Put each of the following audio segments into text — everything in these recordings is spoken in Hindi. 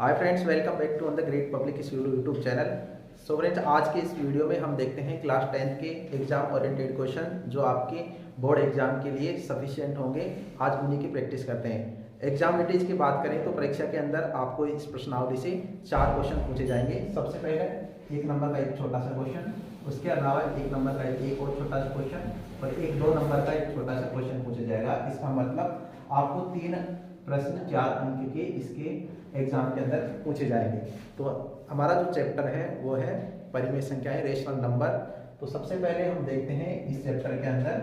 Hi friends, welcome back to on the great public school YouTube channel. So friends, आज के इस वीडियो में हम देखते हैं क्लास 10th के एग्जाम ओरिएंटेड क्वेश्चन जो आपके बोर्ड एग्जाम के लिए सफिशिएंट होंगे। आज उन्हीं की प्रैक्टिस करते हैं। एग्जाम वेटेज की बात करें तो परीक्षा के अंदर आपको इस प्रश्नावली से 4 क्वेश्चन पूछे जाएंगे। सबसे पहले 1 नंबर का एक छोटा सा क्वेश्चन, उसके अलावा 1 नंबर का एक और छोटा सा क्वेश्चन और 2 नंबर का एक छोटा सा क्वेश्चन पूछा जाएगा। इसका मतलब आपको 3 प्रश्न 4 अंक के इसके एग्जाम के अंदर पूछे जाएंगे। तो हमारा जो चैप्टर है वो है परिमेय संख्याएं, रेशनल नंबर। तो सबसे पहले हम देखते हैं इस चैप्टर के अंदर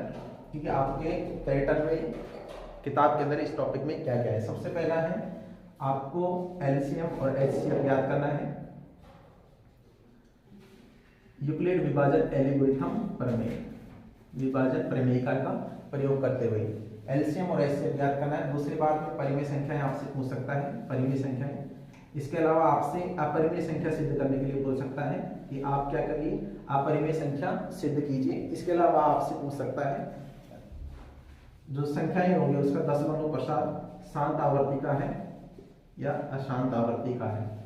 क्योंकि आपके पैटर्न में किताब के अंदर इस टॉपिक में क्या क्या है। सबसे पहला है आपको एलसीएम और एचसीएफ याद करना है। यूक्लिड विभाजन एल्गोरिथम प्रमेय, विभाजन प्रमेयिका का प्रयोग करते हुए एलसीएम और एचसीएफ याद करना है। दूसरी बात में परिमेय संख्याएं आपसे पूछ सकता है, परिमेय संख्याएं। इसके अलावा आपसे अपरिमेय संख्या सिद्ध करने के लिए बोल सकता है कि आप क्या करिए, अपरिमेय संख्या सिद्ध कीजिए। इसके अलावा आपसे पूछ सकता है जो संख्याएं होंगी उसका दशमलव प्रसार शांत आवर्ती का है या अशांत आवर्ती का है।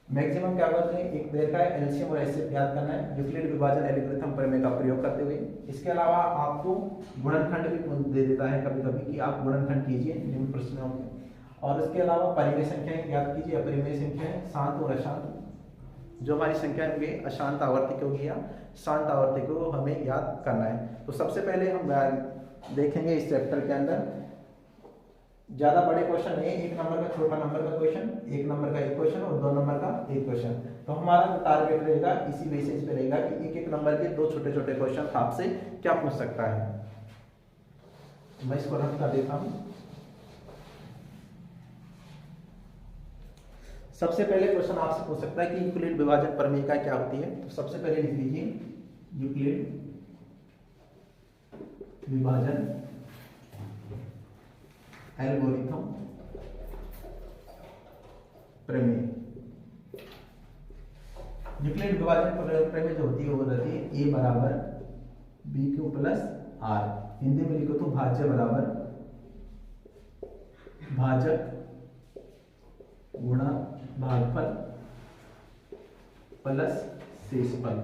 मैक्सिमम क्या करते हैं, एक देर का है। एलसीएम और एचसीएफ याद करना है यूक्लिड विभाजन एल्गोरिथम प्रमेय का प्रयोग करते हुए। इसके अलावा आपको गुणनखंड भी दे देता है कभी कभी कि आप गुणनखंड कीजिए निम्न प्रश्नों में। और इसके अलावा परिमेय संख्याएं याद कीजिए, अपरिमेय संख्याएं शांत और अशांत। जो हमारी संख्या होंगी अशांत आवर्ती की होगी या शांत आवर्ती को हमें याद करना है। तो सबसे पहले हम देखेंगे इस चैप्टर के अंदर ज्यादा बड़े क्वेश्चन नहीं, 1 नंबर का छोटा नंबर का क्वेश्चन, 1 नंबर का एक क्वेश्चन और 2 नंबर का एक क्वेश्चन। तो हमारा जो टारगेट रहेगा इसी बेसिस पे रहेगा कि 1-1 नंबर के 2 छोटे छोटे क्वेश्चन आपसे क्या पूछ सकता है। मैं इसको रख कर देता हूं। सबसे पहले क्वेश्चन आपसे पूछ सकता है कि यूक्लिड विभाजन प्रमेयिका क्या होती है। तो सबसे पहले लिख लीजिए यूक्लिड विभाजन एल्गोरिथम प्रमेय। यूक्लिड विभाजन प्रमेय जो होती है वो रहती है a बराबर BQ प्लस R। हिंदी में लिखो तो भाज्य बराबर भाजक गुणा भागफल प्लस शेषफल।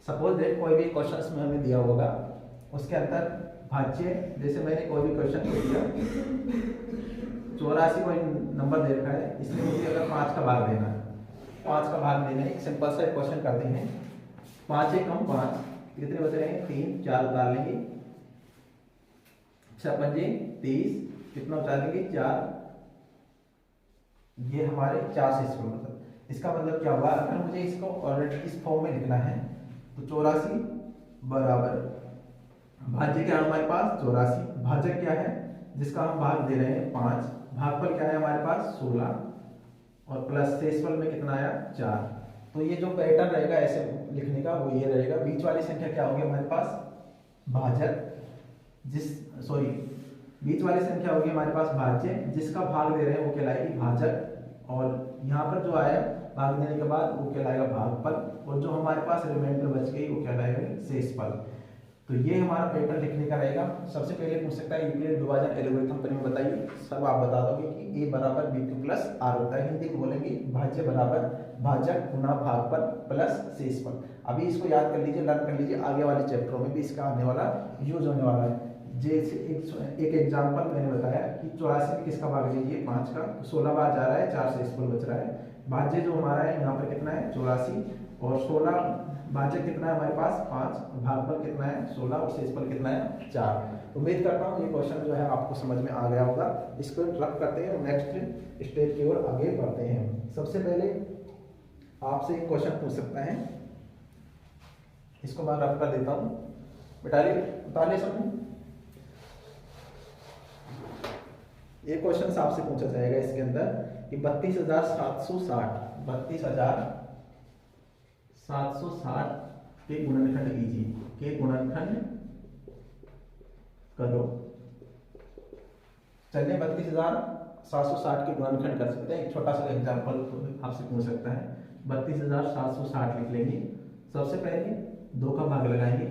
सपोज दैट कोई भी क्वेश्चंस में हमें दिया होगा उसके अंदर भाज्य, जैसे मैंने कोई भी क्वेश्चन दिया 84 कोई नंबर दे रखा है, इसमें मुझे अगर 5 का भाग देना है, 5 का भाग देना है। एक सिंपल सा क्वेश्चन करते हैं। 5 से कम 5 कितने बच रहे हैं, 3, 4 उतार लेंगे। 6 पंजे 30, कितना उतार लेंगे 4। ये हमारे 4 से इसको मतलब इसका मतलब क्या हुआ, अगर मुझे इसको ऑलरेडी इस फॉर्म में लिखना है तो 84 बराबर भाज्य क्या है हमारे पास 84, भाजक क्या है जिसका हम भाग दे रहे हैं 5, भागफल क्या है हमारे पास 16 और प्लस शेषफल में कितना आया 4। तो ये जो पैटर्न रहेगा ऐसे लिखने का वो ये रहेगा। बीच वाली संख्या क्या होगी हमारे पास भाजक, बीच वाली संख्या होगी हमारे पास भाज्य, जिसका भाग दे रहे हैं वो कहलाएगी भाजक और यहाँ पर जो आया भाग देने के बाद वो कहलाएगा भागफल और जो हमारे पास रिमाइंडर बच गई वो कहलाएगा शेषफल। तो ये हमारा पैटर्न लिखने का रहेगा। सबसे पहले पूछ सकता है यूक्लिड विभाजन एल्गोरिथम प्रमेय बताइए। सब आप बता दोगे कि a बराबर BQ प्लस R होता है। हिंदी में बोलेंगे भाज्य बराबर भाजक गुणा भागफल प्लस शेषफल। अभी इसको याद कर लीजिए, लर्न कर लीजिए, आगे वाले चैप्टरों में भी इसका आने वाला यूज होने वाला है। जैसे एक एग्जाम्पल मैंने बताया कि 84 में किसका भाग लीजिए 5 का, 16 बार जा रहा है, 4 शेषफल बच रहा है। भाज्य जो हमारा है यहाँ पर कितना है 84 और 16, भाजक कितना है हमारे पास 5, भागफल कितना है 16 और शेषफल कितना है 4। उम्मीद करता हूँ ये क्वेश्चन जो है आपको समझ में आ गया होगा। इसको रख करते हैं, नेक्स्ट स्टेज की ओर आगे बढ़ते हैं। सबसे पहले आपसे एक क्वेश्चन पूछ सकता है, इसको मैं रख कर देता हूँ, बताइए समझ। ये क्वेश्चन आपसे पूछा जाएगा इसके अंदर कि 32,760 के गुणनखंड कीजिए, के गुणनखंड करो। चलिए 32,760 के गुणनखंड कर सकते हैं। एक छोटा सा एग्जांपल आपसे पूछ सकता है। 32,760 लिख लेंगे। सबसे पहले 2 का भाग लगाएंगे,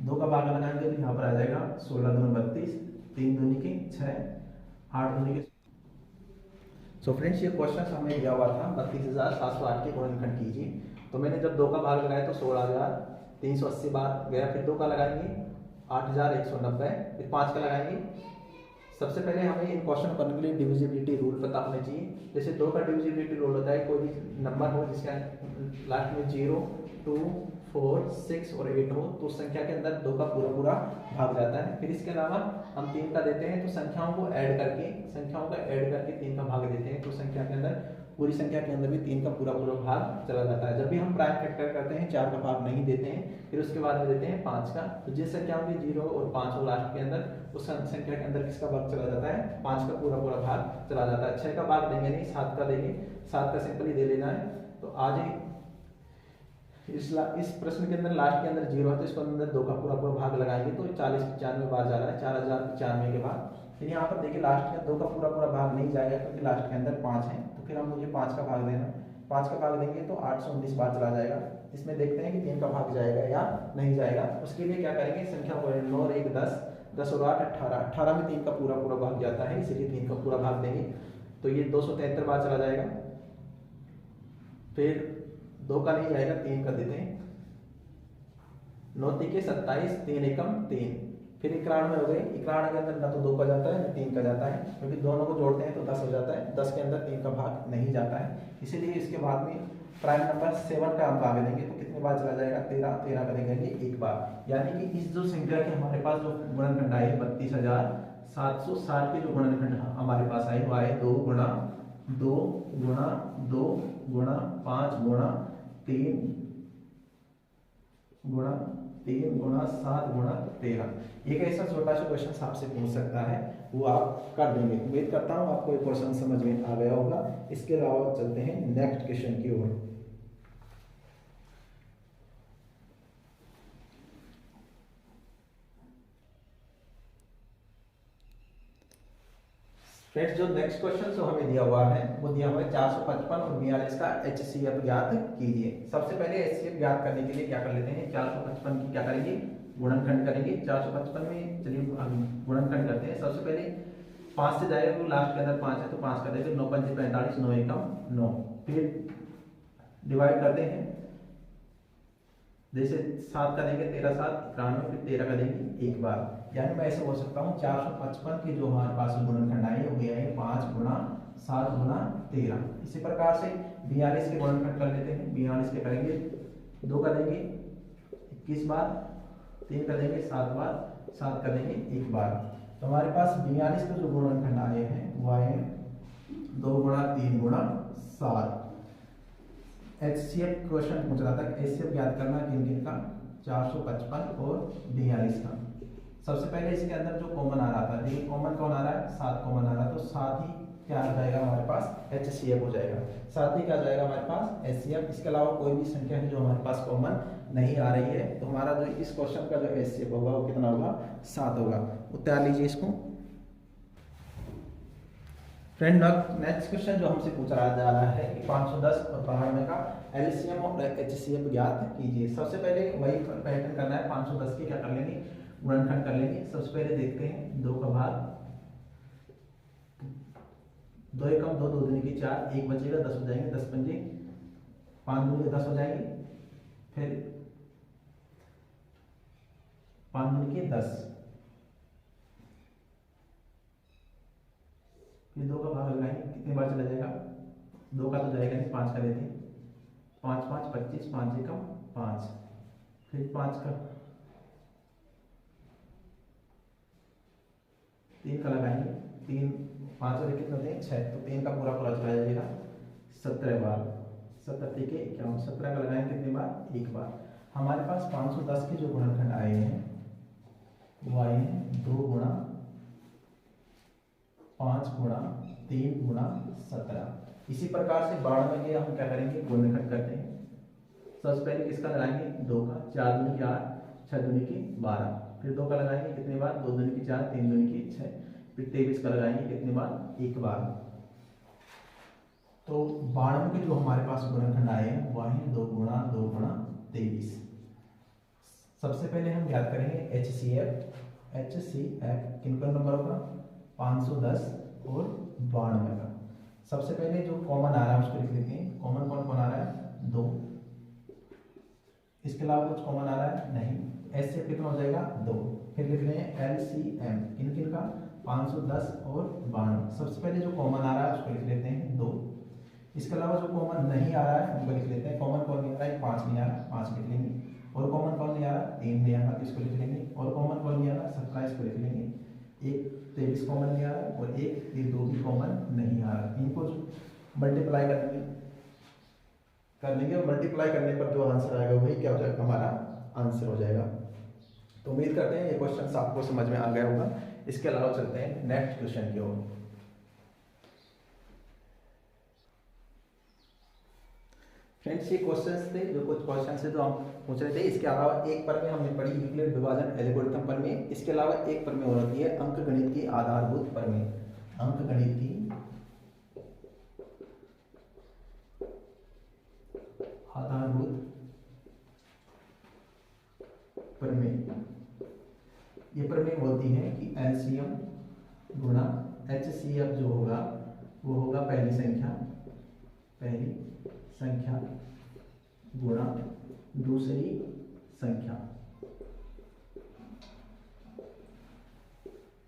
2 का भाग लगाएंगे तो यहाँ पर आ जाएगा 16 दूनी 32, 3 दूनी के 6, 8 दूनी के सो फ्रेंड्स, ये क्वेश्चन हमें दिया हुआ था 32,708 के गुणनखंड कीजिए। तो मैंने जब 2 का भाग लगाया तो 16,380 बार गया। फिर 2 का लगाएंगे 8,190, फिर 5 का लगाएंगे। सबसे पहले हमें इन क्वेश्चन करने के लिए डिविजिबिलिटी रूल पता होना चाहिए। जैसे 2 का डिविजिबिलिटी रूल होता है, कोई भी नंबर हो जिसका लास्ट में 0, 2, 4, 6 और 8 हो तो उस संख्या के अंदर 2 का पूरा भाग जाता है। फिर इसके अलावा हम 3 का देते हैं तो संख्याओं का ऐड करके 3 का भाग देते हैं तो संख्या के अंदर, पूरी संख्या के अंदर भी 3 का पूरा भाग चला जाता है। जब भी हम प्राइम फैक्टर करते हैं 4 का भाग नहीं देते हैं, फिर उसके बाद में देते हैं 5 का। तो जिस संख्याओं के 0 और 5 हो लास्ट के अंदर, उस संख्या के अंदर किसका भाग चला जाता है? 5 का पूरा भाग चला जाता है। 6 का भाग देंगे नहीं, 7 का देंगे। 7 का सिंपली दे लेना है। तो आज इस प्रश्न के अंदर लास्ट के अंदर 0 है तो इसको अंदर 2 का पूरा भाग लगाएंगे तो 4095 बार जा रहा है, 4095 के बाद। फिर यहाँ पर देखिए लास्ट में 2 का पूरा भाग नहीं जाएगा क्योंकि लास्ट के अंदर 5 है। तो फिर हम मुझे 5 का भाग देना, 5 का भाग देंगे तो 819 बार चला जाएगा। इसमें देखते हैं कि 3 का भाग जाएगा या नहीं जाएगा। उसके लिए क्या करेंगे, संख्या को 9 और 1 10, 10 और 8 18, 18 में 3 का पूरा भाग जाता है, इसीलिए 3 का पूरा भाग देंगे। तो ये 273 बार चला जाएगा। फिर 2 का नहीं जाएगा, 3 का देते हैं। 9 3 27, 3 एकम 3। फिर 91 हो गए। 91 के अंदर ना तो 2 का जाता है ना 3 का जाता है, क्योंकि दोनों को जोड़ते हैं तो 10 हो जाता है। 10 के अंदर 3 का भाग नहीं जाता है, इसीलिए इसके बाद में प्राइम नंबर 7 का हम भाग देंगे तो कितने बार चला जाएगा? 13, 13 का देंगे 1 बार। यानी कि इस जो संख्या के हमारे पास जो गुणनखंड आए 32,760 के जो गुणनखंड हमारे पास आए वो आए 2 गुणा 2 गुणा 2 गुणा 5 गुणा 3 गुणा 3 गुणा 7 गुणा 13। एक ऐसा छोटा सा क्वेश्चन आपसे पूछ सकता है, वो आप कर देंगे। उम्मीद करता हूँ आपको ये क्वेश्चन समझ में आ गया होगा। इसके अलावा चलते हैं नेक्स्ट क्वेश्चन की ओर। फ्रेंड्स, जो नेक्स्ट क्वेश्चन जो हमें दिया हुआ है वो दिया हुआ है 455 और 42 का HCF ज्ञात कीजिए। सबसे पहले HCF ज्ञात करने के लिए क्या कर लेते हैं, 455 की क्या करेंगे? गुणनखंड करेंगे। 455 में चलिए गुणनखंड करते हैं। सबसे पहले 5 से जाएगा तो लास्ट के अंदर 5 है तो 5 का देंगे। 9 5 45, 9 एकम 9। फिर डिवाइड करते हैं, जैसे 7 का देंगे 13 7 91, फिर 13 का देंगे 1 बार। यानी मैं ऐसे बोल सकता हूँ 455 के जो हमारे पास गुणनखंड आए वो आए 5 गुणा 7 गुणा 13। इसी प्रकार से 42 के गुणनखंड कर लेते हैं। 42 के करेंगे, 2 का देंगे 21 बार, 3 का देंगे 7 बार, 7 का देंगे 1 बार। तो हमारे पास 42 के जो गुणनखंड आए हैं वो आए 2 गुणा 3 गुणा 7। HCF क्वेश्चन पूछ रहा था HCF ज्ञात करना किन किन का, 455 और 42 का। सबसे पहले इसके अंदर जो कॉमन आ रहा था, देखिए कॉमन कौन आ रहा है? 7 कॉमन आ रहा है तो 7 ही क्या आ जाएगा हमारे पास? HCF हो जाएगा। 7 ही क्या जाएगा हमारे पास? HCF। इसके अलावा कोई भी संख्या है जो हमारे पास कॉमन नहीं आ रही है तो हमारा जो इस क्वेश्चन का जो HCF होगा वो कितना होगा? 7 होगा। उतार लीजिए इसको। फ्रेंड, नेक्स्ट क्वेश्चन जो हमसे पूछा जा रहा है कि 510 और 92 का LCM और HCF ज्ञात कीजिए। सबसे पहले वही पैटर्न करना है। 510 के क्या कर लेंगे? गुणनखंड कर लेंगे। सबसे पहले देखते हैं 2 का भाग, 2 एकम 2, 2 दूनी की 4, 1 बचेगा, 10 हो जाएंगे, 10 पंजे 5 दूनी के 10 हो जाएंगे, फिर 5 दूनी के 10, फिर 2 का भाग लगाएंगे, कितने बार चला जाएगा? 2 का तो जाएगा नहीं, 5 का देते हैं। 5 5 25, 5 एकम 5, फिर 5 का 3 का लगाएंगे, 3 5 वाले कितने होते हैं? 6, तो 3 का पूरा चला जाएगा 17 बार। 17 3 के 51, 17 का लगाएंगे कितनी बार? 1 बार। हमारे पास 510 के जो गुणनखंड आए हैं वो आए हैं 2 गुणा 5 गुणा 3 गुणा 17। इसी प्रकार से 92 के हम क्या करेंगे? गुणनखंड करते हैं। सबसे पहले किसका लगाएंगे? 2 का, 4 दूनी की 8, 6 दूनी की 12, फिर 2 का लगाएंगे कितनी बार? 2 दूनी की 4, 3 दूनी की 6, फिर 23 का लगाएंगे कितनी बार? 1 बार। तो 92 के जो हमारे पास गुणनखंड आए हैं वो आए 2 गुणा 2 गुणा 23। सबसे पहले हम ज्ञात करेंगे HCF किन नंबरों का? 510 और 92 का। सबसे पहले जो कॉमन आ रहा है उसको लिख लेते हैं। कॉमन कौन कौन आ रहा है? 2। इसके अलावा कुछ कॉमन आ रहा है? नहीं। एच सी एफ कितना हो जाएगा? 2। फिर लिख रहे हैं LCM किन किन का? 510 और 92। सबसे पहले जो कॉमन आ रहा है उसको लिख लेते हैं 2। इसके अलावा जो कॉमन नहीं आ रहा है उनको लिख लेते हैं। कॉमन कौन नहीं आ रहा है? 5 नहीं आ रहा, 5 लिख लेंगे। और कॉमन कौन नहीं आ रहा? 3 नहीं आ रहा, तो इसको लिख लेंगे। और कॉमन कौन नहीं आ रहा? 17, इसको लिख लेंगे। एक 23 कॉमन नहीं आ रहा और एक ये 2 भी कॉमन नहीं आ रहा। इनको मल्टीप्लाई कर लेंगे और मल्टीप्लाई करने पर जो आंसर आएगा वही क्या हो जाएगा? हमारा आंसर हो जाएगा। तो उम्मीद करते हैं ये क्वेश्चन आपको समझ में आ गया होगा। इसके अलावा चलते हैं नेक्स्ट क्वेश्चन की ओर। फ्रेंड्स, ये क्वेश्चंस थे, जो कुछ क्वेश्चंस थे जो हम पूछ रहे थे। इसके अलावा एक प्रमेय हमने पढ़ी यूक्लिड विभाजन एल्गोरिथम प्रमेय। इसके अलावा एक प्रमेय और होती है अंकगणित की आधारभूत प्रमेय। अंकगणित की आधारभूत प्रमेय। ये प्रमेय होती है कि LCM गुणा HCF जो होगा वो होगा पहली संख्या गुणा दूसरी संख्या।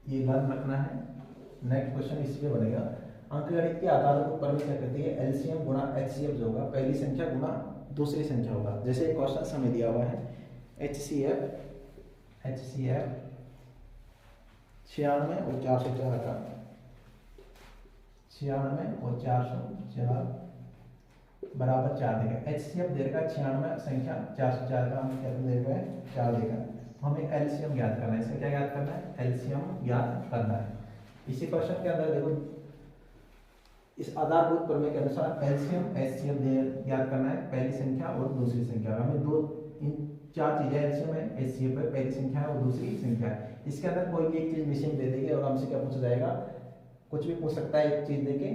ये याद रखना है। नेक्स्ट क्वेश्चन इसी पे बनेगा। अंकगणित के आधारभूत प्रमेय क्या कहती है? LCM गुणा HCF जो होगा पहली संख्या गुणा दूसरी संख्या होगा। जैसे एक क्वेश्चन हमें दिया हुआ है HCF 96 और 404 का 96 और 404 बराबर 4 देगा। HCF देगा 96 संख्या, 404 का हमें क्या देगा? 4 देगा। तो हमें LCM ज्ञात करना है। इसका क्या ज्ञात करना है? LCM ज्ञात करना है। इसी क्वेश्चन के अंदर देखो, इस आधारभूत प्रमेय के अनुसार LCM HCF ज्ञात करना है, पहली संख्या और दूसरी संख्या। हमें इन 4 चीजें LCM है, HCF है, पहली संख्या है और दूसरी संख्या है। इसके अंदर कोई भी एक चीज मिसिंग दे देगी और हमसे क्या पूछा जाएगा? कुछ भी पूछ सकता है। एक चीज देके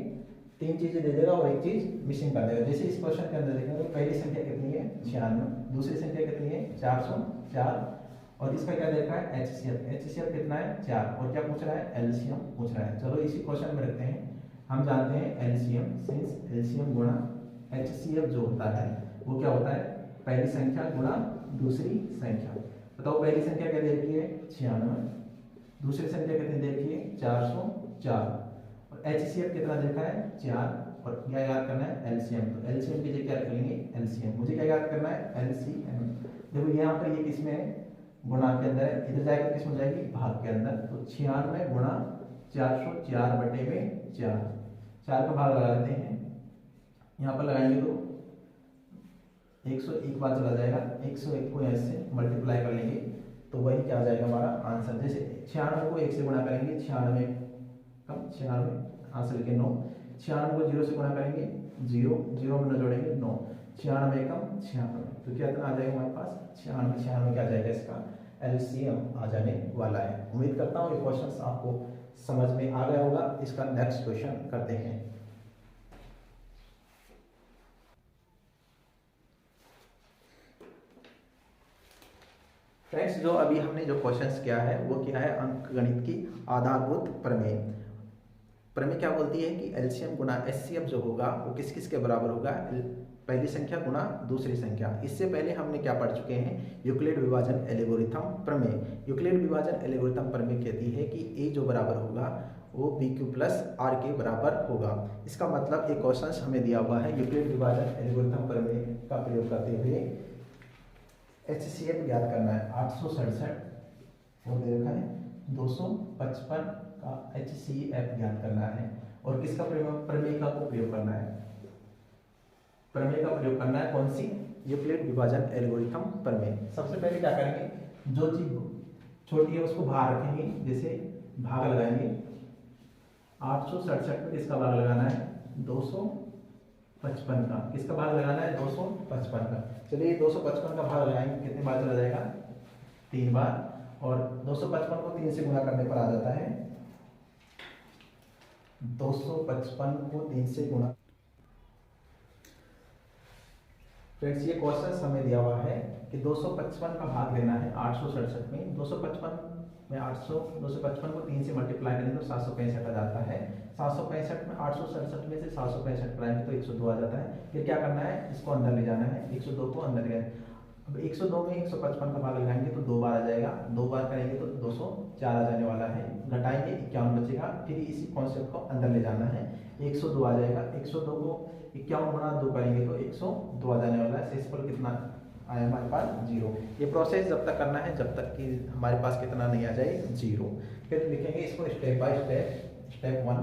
3 चीजें दे देगा और एक चीज मिसिंग कर देगा। जैसे इस क्वेश्चन के अंदर देखेंगे पहली संख्या कितनी है? 96, दूसरी संख्या कितनी है? 404 और इसका क्या देखा है? HCF कितना है? 4। और क्या पूछ रहा है? LCM पूछ रहा है। चलो इसी क्वेश्चन में रखते हैं। हम जानते हैं LCM, सिंस LCM गुणा HCF जो होता है वो क्या होता है? पहली संख्या गुणा दूसरी संख्या। बताओ पहली संख्या क्या दे रखी है? 96, दूसरी संख्या कितनी दे रखी है? 404 और HCF कितना देखा है? 4। और क्या याद करना है? LCM। तो LCM की जगह क्या करेंगे? LCM। मुझे क्या याद करना है? LCM। देखो यहाँ पर ये किसमें है? गुणा के अंदर है, इधर जाएगा किसमें जाएगी? भाग के अंदर। तो 96 गुणा 404 बटे में 4, 4 का भाग लगा लेते हैं। यहाँ पर लगाएंगे तो 101 बार चला जाएगा। 101 को यहाँ से मल्टीप्लाई कर लेंगे तो वही क्या आ जाएगा हमारा आंसर। जैसे 96 को 1 से गुणा करेंगे, 96 कम 96 आंसर लिखे 9। 96 को 0 से गुणा करेंगे, 0 0 में न जोड़ेंगे 9। 96 कम 96 तो क्या इतना आ जाएगा हमारे पास? 96 क्या आ जाएगा? इसका LCM आ जाने वाला है। उम्मीद करता हूँ ये क्वेश्चन आपको समझ में आ गया होगा। इसका नेक्स्ट क्वेश्चन करते हैं। फ्रेंड्स, जो अभी हमने जो क्वेश्चंस किया है वो क्या है? अंकगणित की आधारभूत प्रमेय। प्रमेय क्या बोलती है कि LCM गुणा HCF जो होगा वो किस किस के बराबर होगा? पहली संख्या गुणा दूसरी संख्या। इससे पहले हमने क्या पढ़ चुके हैं? यूक्लिड विभाजन एल्गोरिथम प्रमेय। यूक्लिड विभाजन एल्गोरिथम प्रमेय कहती है कि A जो बराबर होगा वो BQ प्लस R के बराबर होगा। इसका मतलब एक क्वेश्चन हमें दिया हुआ है यूक्लिड विभाजन एल्गोरिथम प्रमेय का प्रयोग करते हुए HCF ज्ञात करना है। 867 और दे रखा है 255 का HCF ज्ञात करना है। और किसका प्रमेय का प्रयोग करना है? प्रमेय का प्रयोग करना है कौन सी? यूक्लिड विभाजन एल्गोरिथम प्रमेय। सबसे पहले क्या करेंगे? जो चीज छोटी है उसको बाहर रखेंगे। जैसे भाग लगाएंगे 867 में किसका भाग लगाना है? 255 का। किसका भाग लगाना है? 255 का। चलिए 255 का भाग लगाएंगे, कितने बार चला जाएगा? 3 बार। और 255 को 3 से गुणा करने पर आ जाता है 255 को 3 से गुणा। फ्रेंड्स, ये क्वेश्चन हमें दिया हुआ है कि 255 का भाग लेना है 867 में। 255 में 255 को 3 से मल्टीप्लाई करेंगे तो 765 आ जाता है। 765 में 867 में से 765 कराएंगे तो 102 आ जाता है। फिर क्या करना है, इसको अंदर ले जाना है, 102 को अंदर ले। अब 102 में 155 का भाग लगाएंगे तो 2 बार आ जाएगा, 2 बार करेंगे तो 204 आ जाने वाला है। घटाएंगे 51 बचेगा। फिर इसी कॉन्सेप्ट को अंदर ले जाना है, 102 आ जाएगा। 102 को 51 गुणा 2 करेंगे तो 102 आ जाने वाला है। शेषफल कितना आया हमारे पास, 0। ये प्रोसेस जब तक करना है जब तक कि हमारे पास कितना नहीं आ जाए, 0। फिर लिखेंगे इसको step by step. Step one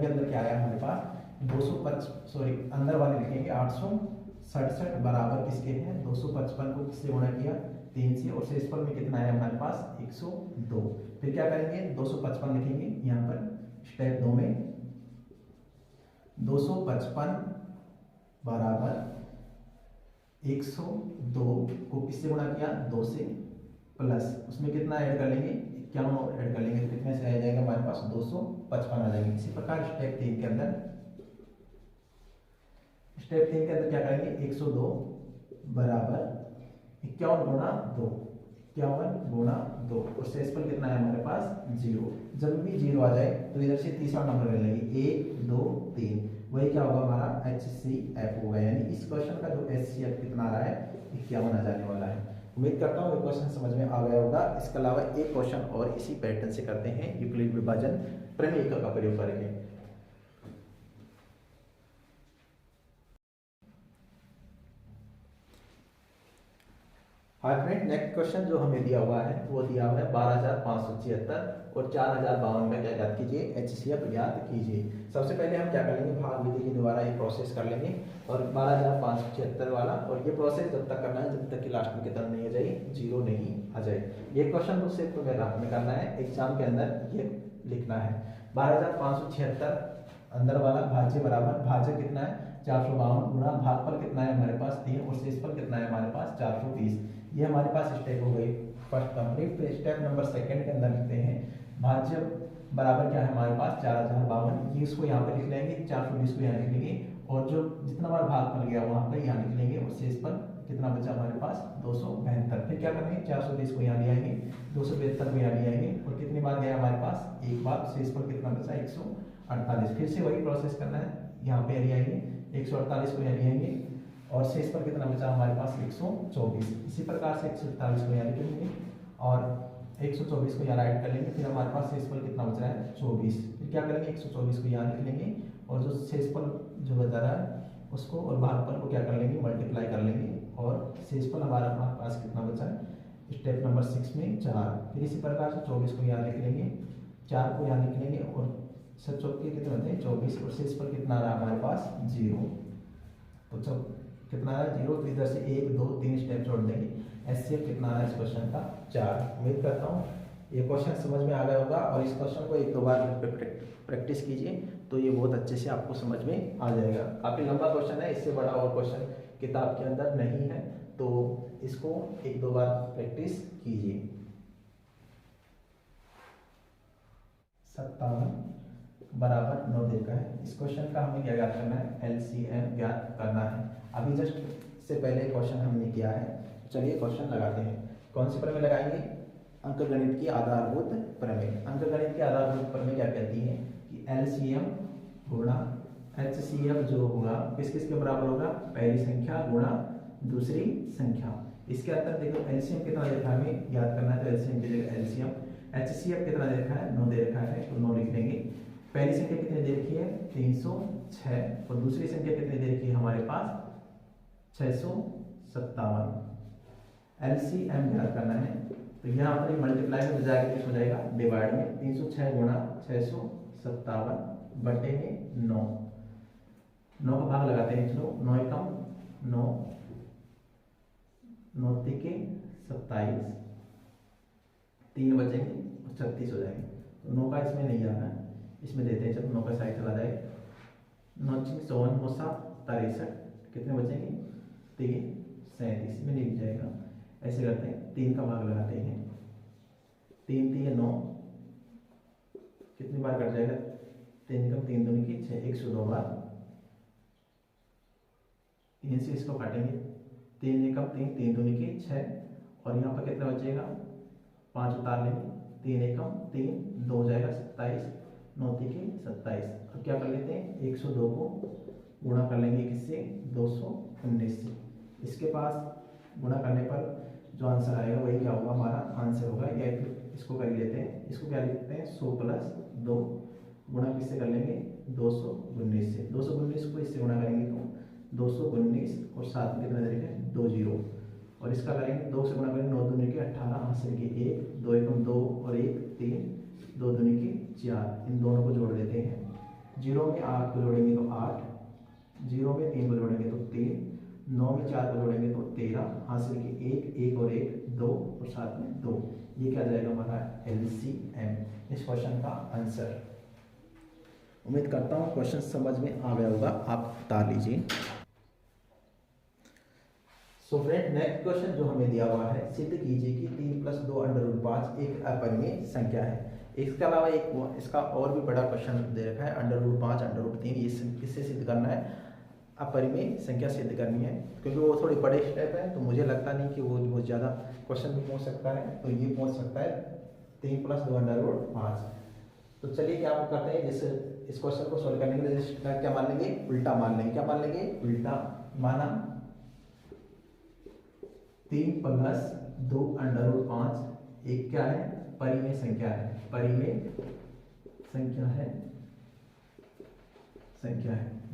के अंदर क्या आया हमारे पास, 255 अंदर वाले लिखेंगे 867 बराबर किसके हैं, 255 को किससे गुणा किया, 3 से, और शेषफल में कितना आया हमारे पास, 102। फिर क्या करेंगे, 255 लिखेंगे यहाँ पर स्टेप 2 में, 255 बराबर 102 को किससे गुणा किया, 2 से, प्लस उसमें कितना ऐड कर लेंगे, 51 ऐड कर लेंगे तो कितने से आ जाएगा हमारे पास, 255 आ जाएंगे। इसी प्रकार स्टेप 3 के अंदर क्या करेंगे, 102 बराबर 51 गुणा 2, 51 गुणा 2, और शेषफल कितना है हमारे पास, 0। जब भी 0 आ जाए तो इधर से तीसरा नंबर ले लेंगे, 1 2 3, वही क्या होगा हमारा HCF होगा। यानी इस क्वेश्चन का जो HCF कितना आ रहा है, 51 आ जाने वाला है। उम्मीद करता हूँ ये क्वेश्चन समझ में आ गया होगा। इसके अलावा एक क्वेश्चन और इसी पैटर्न से करते हैं, यूक्लिड विभाजन प्रमेय का प्रयोग करेंगे। हाँ फ्रेंड, नेक्स्ट क्वेश्चन जो हमें दिया हुआ है वो दिया हुआ है 12,576 और 4,052 का क्या ज्ञात कीजिए, HCF ज्ञात कीजिए। सबसे पहले हम क्या करेंगे, भाग विधि के द्वारा ये प्रोसेस कर लेंगे और 12,576 वाला, और ये प्रोसेस जब तक करना है जब तक कि लास्ट में कितना नहीं आ जाए, 0 नहीं आ जाए। ये क्वेश्चन तो सिर्फ तुम्हें रात में करना है, एग्जाम के अंदर ये लिखना है 12,576 अंदर वाला भाज्य बराबर, भाज्य कितना है 452 गुणा भागफल कितना है हमारे पास 3 और शेषफल कितना है हमारे पास 420। ये हमारे पास स्टेप हो गई फर्स्ट कंप्लीट। फिर स्टेप नंबर सेकंड के अंदर लिखते हैं भाज्य बराबर क्या है हमारे पास 4052, ये इसको यहाँ पे लिख लेंगे, 420 को यहाँ लिख लेंगे, और जो जितना बार भागफल गया वहाँ पर यहाँ लिख लेंगे, और शेषफल कितना बचा हमारे पास 272। फिर क्या करेंगे, 420 को यहाँ ले आएंगे, 272 को यहाँ ले आएंगे, और कितनी बार गया हमारे पास, एक बार, शेषफल कितना बचा 148। फिर से वही प्रोसेस करना है, यहाँ पे ले आएंगे 148 को यहाँ ले आएंगे, और शेष पर कितना बचा हमारे पास 124। इसी प्रकार से 148 को यहाँ लिख लेंगे और 124 को यहाँ ऐड कर लेंगे। फिर हमारे पास शेषफल कितना बच रहा है 24। फिर क्या करेंगे, 124 को यहाँ लिख लेंगे, और जो शेषफल जो बचा रहा है उसको और भागफल को क्या कर लेंगे, मल्टीप्लाई कर लेंगे, और शेषफल हमारे पास कितना बचा है स्टेप नंबर 6 में 4। फिर इसी प्रकार से 24 को यहाँ लिख लेंगे, 4 को यहाँ लिख लेंगे, और 7 चौके कितने होते हैं 24, और शेषफल कितना रहा हमारे पास 0। तो जब कितना है 0, तो इधर से 1 2 3 स्टेप छोड़ देंगे। HCF कितना है इस क्वेश्चन का 4। उम्मीद करता हूँ ये क्वेश्चन समझ में आ गया होगा, और इस क्वेश्चन को 1-2 बार प्रैक्टिस कीजिए तो ये बहुत अच्छे से आपको समझ में आ जाएगा। काफ़ी लंबा क्वेश्चन है, इससे बड़ा और क्वेश्चन किताब के अंदर नहीं है, तो इसको 1-2 बार प्रैक्टिस कीजिए। 57 बराबर 9 दे का है। इस क्वेश्चन का हमें क्या ज्ञात करना है, LCM ज्ञात करना है। अभी जस्ट से पहले क्वेश्चन हमने किया है, चलिए क्वेश्चन लगाते हैं। कौन सी प्रमेय लगाएंगे, अंकगणित की आधारभूत प्रमेय। अंकगणित की आधारभूत प्रमेय क्या कहती है कि LCM गुणा HCF जो होगा किस किस के बराबर होगा, पहली संख्या गुणा दूसरी संख्या। इसके अंदर देखो LCM कितना दे रखा है, हमें ज्ञात करना है, तो LCM की जगह LCM, HCF कितना दे रखा है 9 दे रखा है, तो 9 लिख देंगे। पहली संख्या कितनी दे रखी है 306, और दूसरी संख्या कितनी दे रखी है हमारे पास 657। LCM ज्ञात करना है, तो यहाँ पर मल्टीप्लाई में बजाय हो जाएगा डिवाइड में, 306 गुणा 657 बटे में 9, 9 का भाग लगाते हैं, चलो 9 एकम 9, 9 तिके 27, 3 बचेंगे और 36 हो जाएंगे। तो 9 का इसमें नहीं जाना है, इसमें देते हैं, चलो 9 का साइड चला जाए, 9 54 9 7 63, कितने बचेंगे 3 37 में नहीं जाएगा। ऐसे करते हैं, 3 का भाग लगाते हैं, 3 3 9, कितनी बार कट जाएगा, 3 कम 3 दूनी की 6, 102 बार, 3 से इसको काटेंगे, 3 कम 3 3 दूनी की 6, और यहाँ पर कितना बचेगा, 5 उतार लेंगे, 3 एकम 3, 2 हो जाएगा 27, 9 तीके 27। अब क्या कर लेते हैं, 102 को गुणा कर लेंगे किससे, 219 से। इसके पास गुणा करने पर जो आंसर आएगा वही क्या होगा, हमारा आंसर होगा। या फिर इसको कर लेते हैं, इसको क्या लिखते हैं, 100 + 2 गुणा किससे कर लेंगे, 219 से। 219 को इससे गुणा करेंगे तो 219 और साथ में कितना देंगे, 2 जीरो, और इसका करेंगे 2 से गुणा करेंगे, 9 दूनी के 18, हासिल के 1, 2 एकम 2 और 1 3, 2 दूनी के 4। इन दोनों को जोड़ देते हैं। 0 में 8 को जोड़ेंगे तो 8, 0 में 3 को जोड़ेंगे तो 3, 9 में 4 को जोड़ेंगे तो 13, हासिल के 1, 1 और 1 2 और साथ में 2। ये क्या जाएगा हमारा LCM, इस क्वेश्चन का आंसर। उम्मीद करता हूँ क्वेश्चन समझ में आ गया होगा, आप बता लीजिए। सो फ्रेंड, नेक्स्ट क्वेश्चन जो हमें दिया हुआ है, सिद्ध कीजिए कि 3 + 2 √5 एक अपरिमेय संख्या है। इसके अलावा एक इसका और भी बड़ा क्वेश्चन दे रखा है, √5 √3, इससे सिद्ध करना है, अपरिमेय संख्या सिद्ध करनी है। क्योंकि वो थोड़ी बड़े स्टेप है तो मुझे लगता नहीं कि वो बहुत ज़्यादा क्वेश्चन भी पहुँच सकता है, तो ये पहुँच सकता है 3 + 2 √5। तो चलिए क्या आप करते हैं, जैसे इस क्वेश्चन को सोल्व करने के लिए क्या मान लेंगे, उल्टा मान लेंगे। क्या मान लेंगे, उल्टा। माना 3 + 2 √5 एक क्या है, परिमेय संख्या है, परिमेय संख्या है।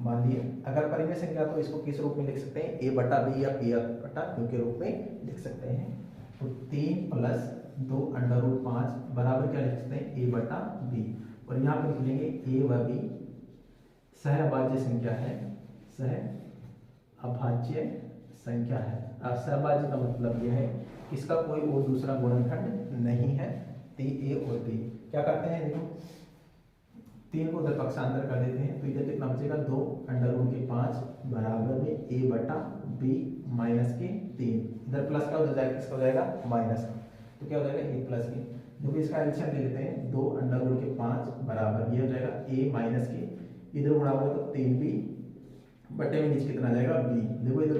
मान लिए अगर परिमेय संख्या तो इसको किस रूप में लिख सकते हैं, a/b या p/q के रूप में लिख सकते हैं। तो 3 + 2 √5 बराबर क्या लिख सकते हैं, a/b, और यहाँ पर लिख लेंगे a व b सहअभाज्य संख्या है, सहअभाज्य संख्या है। अब सहअभाज्य का मतलब यह है कि इसका कोई और दूसरा गुणनखंड नहीं है, a और b। क्या करते हैं, देखो 3 को उधर पक्षांतर कर देते हैं, तो इधर कितना बचेगा, 2 √5 बराबर में a/b माइनस के 3। इधर प्लस का उधर जाएगा, किसका हो जाएगा, माइनस का, तो क्या हो जाएगा, a + b। देखो इसका एडिशन ले लेते हैं, 2 √5 बराबर ये हो जाएगा a माइनस के, इधर गुणा होगा तो 3b बटे में नीचे कितना आ जाएगा, b। देखो इधर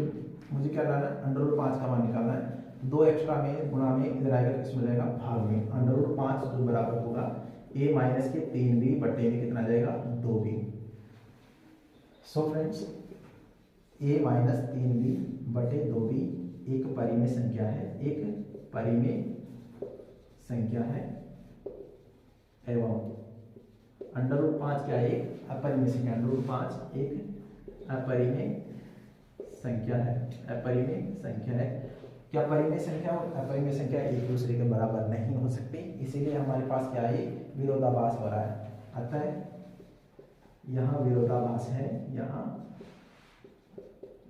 मुझे क्या करना है, √5 का मान निकालना है, 2 एक्स्ट्रा में गुणा में इधर आएगा, किसमें जाएगा, भाग में। √5 जो बराबर होगा a माइनस के 3b बटे में कितना आ जाएगा, 2b। So friends, a minus 3b बटे 2b एक परिमेय संख्या है, एक परिमेय संख्या है, एवं √5 क्या है, एक अपरिमेय संख्या। √5 एक अपरिमेय संख्या है, अपरिमेय संख्या है। क्या परिमेय संख्या और अपरिमेय संख्या एक दूसरे के बराबर नहीं हो सकती, इसीलिए हमारे पास क्या है, विरोधाभास हो रहा है। अतः यहाँ विरोधाभास है, यहाँ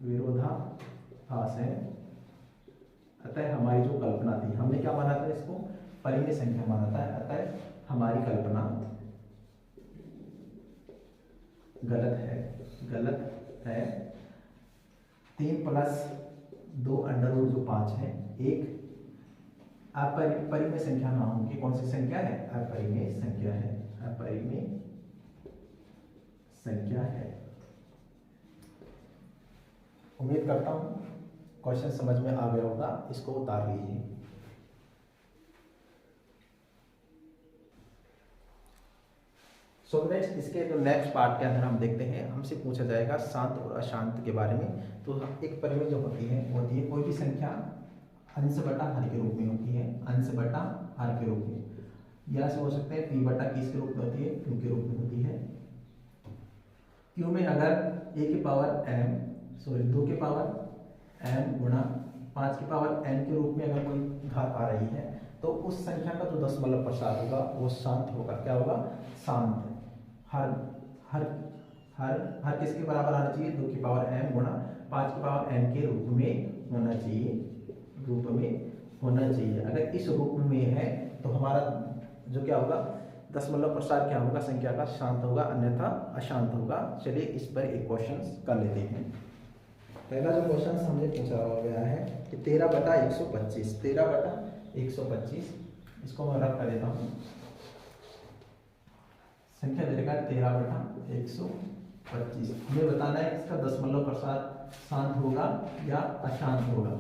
विरोधाभास है। अतः हमारी जो कल्पना थी, हमने क्या माना था, इसको परिमेय संख्या माना था, अतः हमारी कल्पना गलत है। 3 + 2 √5 है, एक अपरिमेय संख्या ना होगी, कौन सी संख्या है, अपरिमेय संख्या है, अपरिमेय संख्या है। उम्मीद करता हूं क्वेश्चन समझ में आ गया होगा, इसको उतार लीजिए। सो नेक्स्ट, इसके जो नेक्स्ट पार्ट के अंदर हम देखते हैं, हमसे पूछा जाएगा शांत और अशांत के बारे में। तो एक परिमेय जो होती है कोई भी संख्या अंश बटा हर के रूप में होती है, अंश बटा हर के रूप में। या से हो सकते हैं p/q किसके रूप में होती है, q के रूप में होती है। q में अगर a की पावर m, 2 की पावर m गुणा 5 की पावर n के रूप में अगर कोई घात आ रही है, तो उस संख्या का जो दशमलव प्रसार होगा वो शांत होगा। क्या होगा, शांत। हर किसके बराबर आना चाहिए, 2 की पावर m गुणा 5 की पावर n के रूप में होना चाहिए, अगर इस रूप में है तो हमारा जो क्या होगा, दशमलव प्रसार क्या होगा, संख्या का शांत होगा, अन्यथा अशांत होगा। चलिए इस पर एक क्वेश्चन कर लेते हैं। पहला जो क्वेश्चन हमने पूछा गया है कि 13/125, 13/125, इसको मैं रख कर देता हूँ। संख्या दे देगा 13/125। हमें बताना है इसका दशमलव प्रसार शांत होगा या अशांत होगा।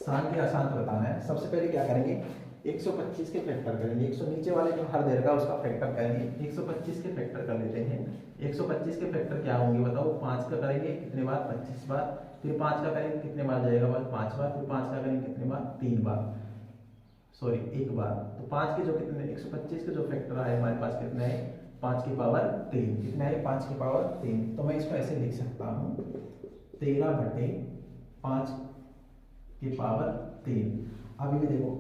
शांत या अशांत बताना है। सबसे पहले क्या करेंगे, 125 के फैक्टर करेंगे। 100 नीचे वाले जो हर दे रखा है उसका फैक्टर करेंगे। 125 के फैक्टर कर लेते हैं। 125 के फैक्टर क्या होंगे बताओ। 5 का करेंगे कितने बार, 25 बार। फिर 5 का करेंगे कितने बार जाएगा, बस 5 बार। फिर 5 का करेंगे कितने बार, 3 बार, सॉरी 1 बार। तो 5 के जो कितने 125 के जो फैक्टर आए हमारे पास कितने है, 5 की पावर 3। कितने है, 5 की पावर 3। तो मैं इसको ऐसे लिख सकता हूँ 13/5 की पावर 3। अभी भी देखो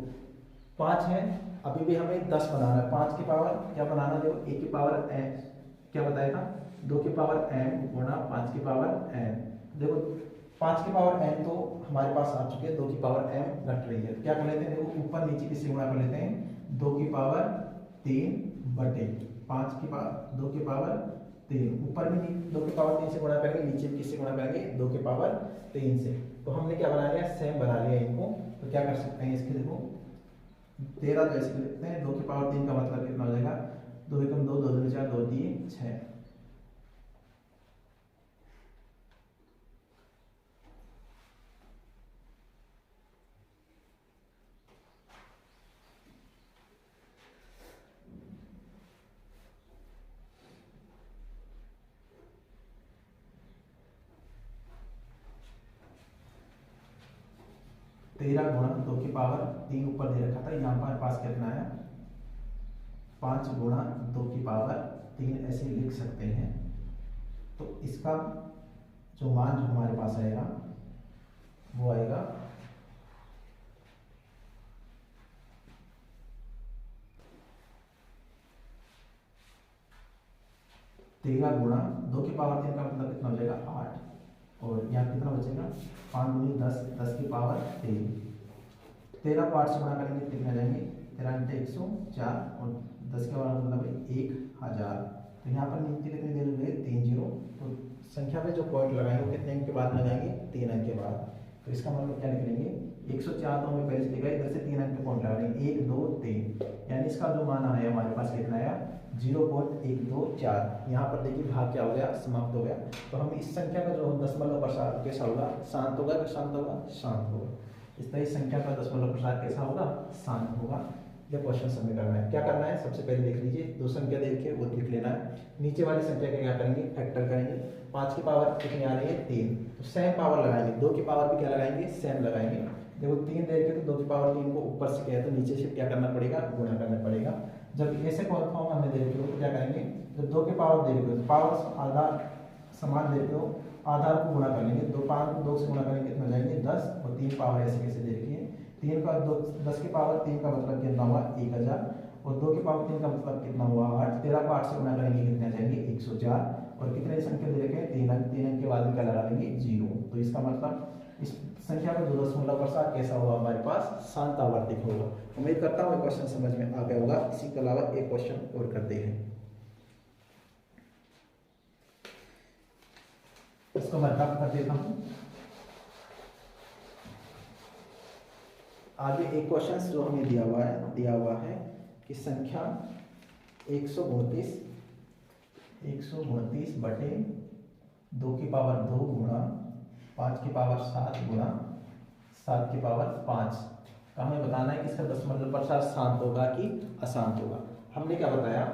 5 है, अभी भी हमें 10 बनाना है। 5 की पावर क्या बनाना, देखो 1 की पावर एन क्या बताया था, 2 की पावर एन गुणा 5 की पावर एन। देखो 5 की पावर एन तो हमारे पास आ चुके हैं, 2 की पावर एम घट रही है। क्या कर लेते हैं, देखो ऊपर नीचे किससे गुणा कर लेते हैं, 2 की पावर 3 बटे 5 की पावर 2 की पावर 3। ऊपर भी 2 की पावर 3 से गुणा करेंगे, नीचे भी किससे गुणा करेंगे, 2 की पावर 3 से। तो हमने क्या बना लिया, सेम बना लिया इनको। तो क्या कर सकते हैं इसके, देखो 13 तो ऐसे लिखते हैं, 2 की पावर 3 का मतलब कितना हो जाएगा, 2 एकम 2, 2 दूनी 4, 2 3 6। तेरह गुणा 2 की पावर 3 ऊपर दे रखा था, यहाँ पर पास कितना है 5 गुणा 2 की पावर 3 ऐसे लिख सकते हैं। तो इसका जो मान जो हमारे पास आएगा वो आएगा 13 गुणा 2 की पावर 3 का मतलब कितना हो जाएगा 8। और यहाँ कितना बचेगा 5 दूनी 10, 10 की पावर 3। 13 को 8 से गुणा करेंगे कितने जाएंगे, 13 × 104 और 10 के पावर मतलब 1000। तो यहाँ पर नीचे कितने दे हुए 3 0। तो संख्या में जो पॉइंट लगाएंगे वो कितने अंक के बाद लगाएंगे, 3 अंक के बाद। तो इसका मतलब क्या लिख लेंगे, 104 तो हमें पहले से लिखा है, इधर से 3 अंक के पॉइंट लगा लेंगे 1 2 3। यानी इसका जो मान आया हमारे पास कितना आया 0.124। यहाँ पर देखिए भाग क्या हो गया, समाप्त हो गया। तो हम इस संख्या का जो दशमलव प्रसार कैसा होगा, शांत होगा, शांत होगा, शांत होगा। इस तरह इस संख्या का दशमलव प्रसार कैसा होगा, शांत होगा। ये क्वेश्चन सबमिट करना है। क्या करना है, सबसे पहले देख लीजिए, दो संख्या देखिए वो लिख लेना है। नीचे वाली संख्या का क्या करेंगे, फैक्टर करेंगे। 5 की पावर कितनी आ रही है 3, तो सेम पावर लगाएंगे। 2 की पावर भी क्या लगाएंगे, सेम लगाएंगे। देखो 3 दे के तो 2 की पावर 3 को ऊपर से क्या है तो नीचे से क्या करना पड़ेगा, गुणा करना पड़ेगा। जब ऐसे फॉर्म हमें दे रखे हो तो क्या करेंगे, जब 2 की पावर दे रखे हो तो पावर आधार समान दे रखे हो, आधार को गुणा कर लेंगे। 2 5 को 2 से गुणा करेंगे कितना जाएंगे 10, और 3 पावर ऐसे कैसे दे रखी है 3 का 2 10 की पावर 3 का मतलब कितना हुआ 1000, और 2 की पावर 3 का मतलब कितना हुआ 8। 13 को 8 से गुणा करेंगे कितने जाएंगे 104, और कितने संख्या दे रखे हैं 3 अंक। 3 अंक के बाद में क्या लगा लेंगे 0। तो इसका मतलब इस संख्या का जो दशमलव प्रसार कैसा होगा हमारे पास, शांत आवर्तिक होगा। उम्मीद करता हूँ क्वेश्चन समझ में आ गया होगा। इसी के अलावा एक क्वेश्चन और करते हैं, इसको मैं रब कर देता हूँ। आगे एक क्वेश्चन जो हमें दिया हुआ है कि संख्या 129 बटे 2 की पावर 2 गुणा 5 की पावर 7 गुणा 7 की पावर 5 का हमें बताना है कि इसका दशमलव प्रसार शांत होगा कि अशांत होगा। हमने क्या बताया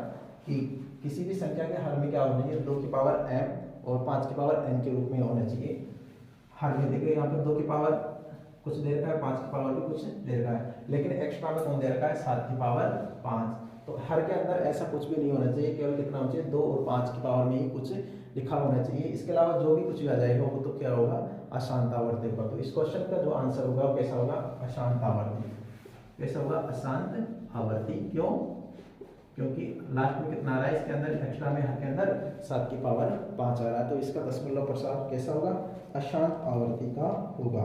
कि किसी भी संख्या के हर में क्या होना चाहिए, 2 की पावर m और 5 की पावर n के रूप में होना चाहिए। हर में देखिए यहाँ पर 2 की पावर कुछ दे रखा है, 5 की पावर भी कुछ दे रखा है, लेकिन एक्स्ट्रा में कौन दे रखा है 7 की पावर 5। तो हर के अंदर ऐसा कुछ भी नहीं होना चाहिए, केवल कितना होना चाहिए 2 और 5 की पावर में ही कुछ लिखा होना चाहिए। इसके अलावा जो भी कुछ भी आ जाएगा वो तो क्या होगा, अशांत आवर्ती होगा। तो इस क्वेश्चन का जो आंसर होगा वो कैसा होगा, अशांत आवर्ती। कैसा होगा, अशांत आवर्ती। क्यों, क्योंकि लास्ट में कितना आ रहा है इसके अंदर, एक्स्ट्रा में हर के अंदर 7 की पावर 5 आ रहा है। तो इसका दशमलव प्रसार कैसा होगा, अशांत आवर्ती का होगा।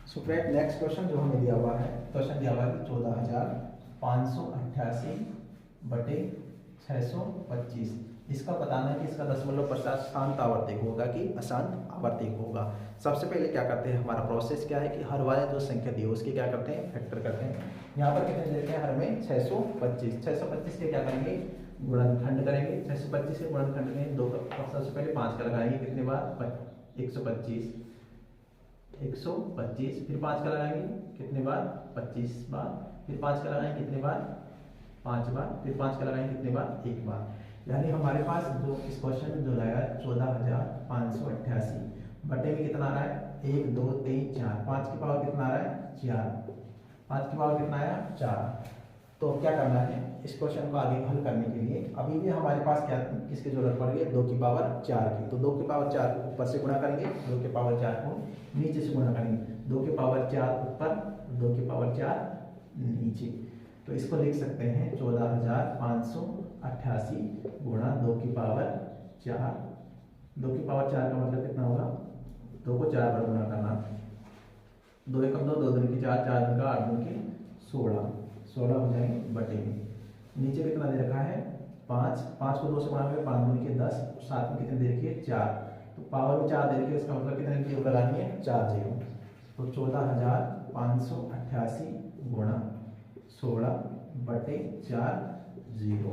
सो फ्रेंड नेक्स्ट क्वेश्चन जो हमें दिया हुआ है, क्वेश्चन दिया हुआ है 14,588 बटे 625। इसका बताना है कि इसका दशमलव प्रसार शांत आवर्तिक होगा कि अशांत आवर्तिक होगा। सबसे पहले क्या करते हैं, हमारा प्रोसेस क्या है कि हर वाले जो संख्या दी है उसकी क्या करते हैं, फैक्टर करते हैं। यहाँ पर कितने देते हैं, हर में 625। 625 के क्या करेंगे, गुणनखंड करेंगे। 625 के गुणनखंड में 2 का सबसे पहले 5 का लगाएंगे, कितने बार 125। 125, फिर 5 का लगाएंगे कितने बार, 25 बार, फिर 5 का लगाएंगे कितने बार, 5 बार, फिर 5 का लगाएंगे कितने बार, 1 बार। यानी हमारे पास जो इस क्वेश्चन में जो रहेगा 14,588 बटे में कितना आ रहा है, 1 2 3 4, 5 की पावर कितना आ रहा है, 4, 5 की पावर कितना आया, 4। तो क्या करना है, इस क्वेश्चन को आगे हल करने के लिए अभी भी हमारे पास क्या किसकी जरूरत पड़ गई, 2 की पावर 4 की। तो 2 की पावर 4 ऊपर से गुणा करेंगे, 2 की पावर 4 को नीचे से गुणा करेंगे, 2 की पावर 4 ऊपर, 2 की पावर 4 नीचे। तो इसको लिख सकते हैं 14,588 गुणा 2 की पावर 4। 2 की पावर 4 का मतलब कितना होगा, 2 को 4 बार गुणा करना, 2 एकम 2, 2 दूनी की 4, 4 दूनी का 8 दूनी की 16, 16 हो जाएंगे बटे में। नीचे कितना दे रखा है 5, 5 को 2 से गुणा करें, 5 दूनी के 10, साथ में कितने दे रखी है 4, तो पावर में 4 दे रखी है, इसका मतलब कितने जीरो लगानी है, 4 जीरो। तो 14,588 गुणा 16 बटे 4 जीरो,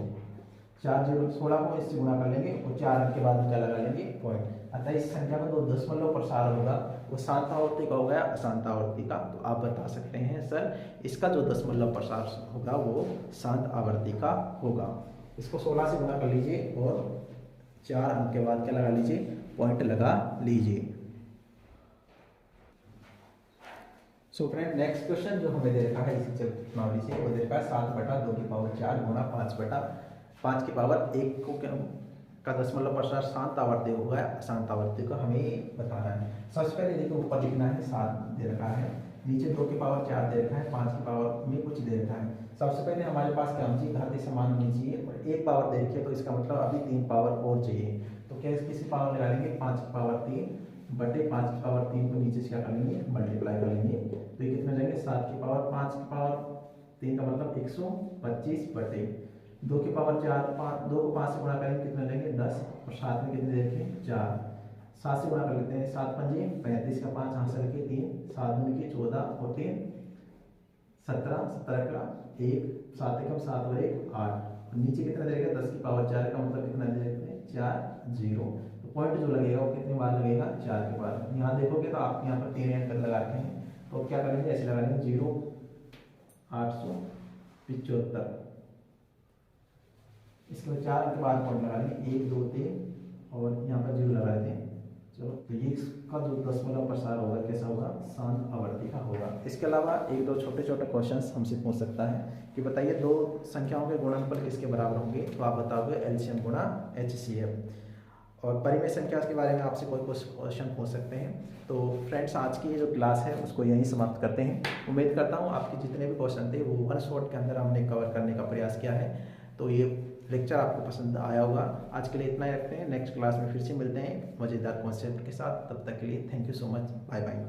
4 जीरो 16 को इससे गुणा कर लेंगे और 4 अंक के बाद में क्या लगा लेंगे, पॉइंट। अतः इस संख्या का जो दशमलव प्रसार होगा वो शांत आवर्ती का होगा या अशांत आवर्ती का। तो आप बता सकते हैं सर इसका जो दशमलव प्रसार होगा वो शांत आवर्ती का होगा। इसको 16 से गुणा कर लीजिए और 4 अंक के बाद क्या लगा लीजिए, पॉइंट लगा लीजिए। सो फ्रेंड नेक्स्ट क्वेश्चन जो हमें दे रखा है इसी प्रणाली से, वो दे रखा है 7 बटा 2 की पावर 4 गुणा 5 बटा 5 की पावर 1 को का दशमलव प्रसार शांत आवर्ती होगा अशांत आवर्ती का हमें बताना है। सबसे पहले देखो ऊपर लिखना है 7 दे रखा है, नीचे 2 की पावर 4 दे रखा है, 5 की पावर में कुछ दे रखा है। सबसे पहले हमारे पास क्या होनी चाहिए, घातीय समान होनी चाहिए और 1 पावर दे रखी है, तो इसका मतलब अभी 3 पावर और चाहिए। तो क्या किसी पावर लगा लेंगे, 5 की पावर 3 बटे 5 की पावर 3 को नीचे से क्या कर लेंगे, मल्टीप्लाई कर लेंगे। तो ये कितने जाएंगे, 7 की पावर 5 की पावर 3 का मतलब 125 बटे 2 की पावर 4, 2 को 5 से गुणा करेंगे कितने लेंगे 10 और साथ में कितने देखें 4, 7 से गुणा कर लेते हैं, 7 पंजे 35 का 5 हाथ से रखे 3, 7 दूनी के 14 और 3 17, 17 का 1, 7 एकम 7 और 1 8, नीचे कितना देगा 10 की पावर 4 का मतलब कितना दे देते हैं 4 जीरो। तो पॉइंट जो लगेगा वो कितनी बार लगेगा, 4 के बाद। यहाँ देखोगे तो आप यहाँ पर 3 एंटर लगा रखे हैं, तो क्या करेंगे ऐसे लगा लेंगे 0 875, इसके बाद 4 के बाद पॉइंट लगा लेंगे 1 2 3 और यहाँ पर 0 लगा देते हैं। चलो तो ये इसका जो दशमलव प्रसार होगा कैसा होगा, शांत आवर्ती का होगा। इसके अलावा 1-2 छोटे छोटे क्वेश्चंस हमसे पूछ सकता है कि बताइए 2 संख्याओं के गुणनफल किसके बराबर होंगे, तो आप बताओगे एलसीएम गुणा एचसीएफ। और परिमेय संख्या के बारे में आपसे कोई क्वेश्चन पूछ सकते हैं। तो फ्रेंड्स आज की जो क्लास है उसको यहीं समाप्त करते हैं। उम्मीद करता हूँ आपके जितने भी क्वेश्चन थे वो 1 शॉट के अंदर हमने कवर करने का प्रयास किया है। तो ये लेक्चर आपको पसंद आया होगा। आज के लिए इतना ही रखते हैं, नेक्स्ट क्लास में फिर से मिलते हैं मज़ेदार कॉन्सेप्ट के साथ। तब तक के लिए thank you so much, bye bye.